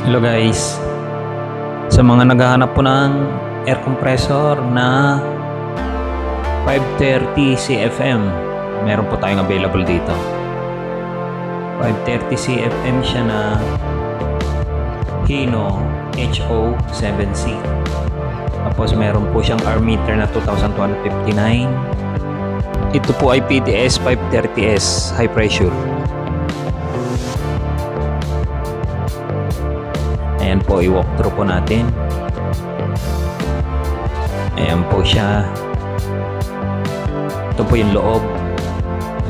Hello guys, sa mga naghahanap po ng air compressor na 530 CFM, meron po tayong available dito. 530 CFM siya na Hino HO7C. Tapos meron po siyang R-meter na 2259. Ito po ay PDS 530S high pressure. Ayan po, i-walk through po natin. Ayan po siya. Ito po yung loob.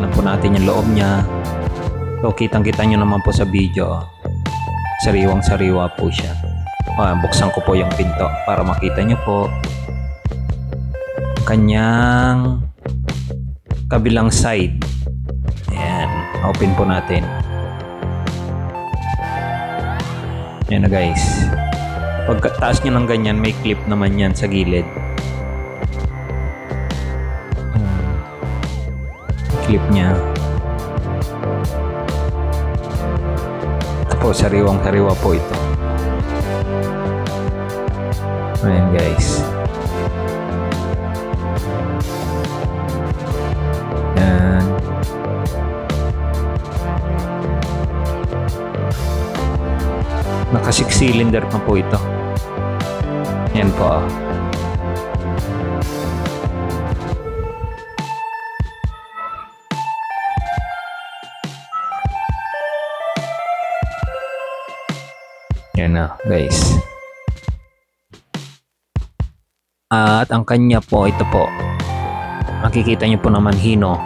Alam po natin yung loob niya. So, kitang-kita nyo naman po sa video. Sariwang-sariwa po siya. Buksan ko po yung pinto para makita nyo po kanyang kabilang side. Ayan, open po natin. Ayan na guys. Pagkataas nyo ng ganyan, may clip naman yan sa gilid. Clip niya. Ito po, sariwang-sariwa po ito. Ayan guys. Ayan. Naka 6 cylinder na po ito. Yan po. Yan na guys. At ang kanya po, ito po. Makikita nyo po naman Hino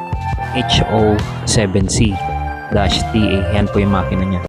HO7C-TA. Yan po yung makina niya.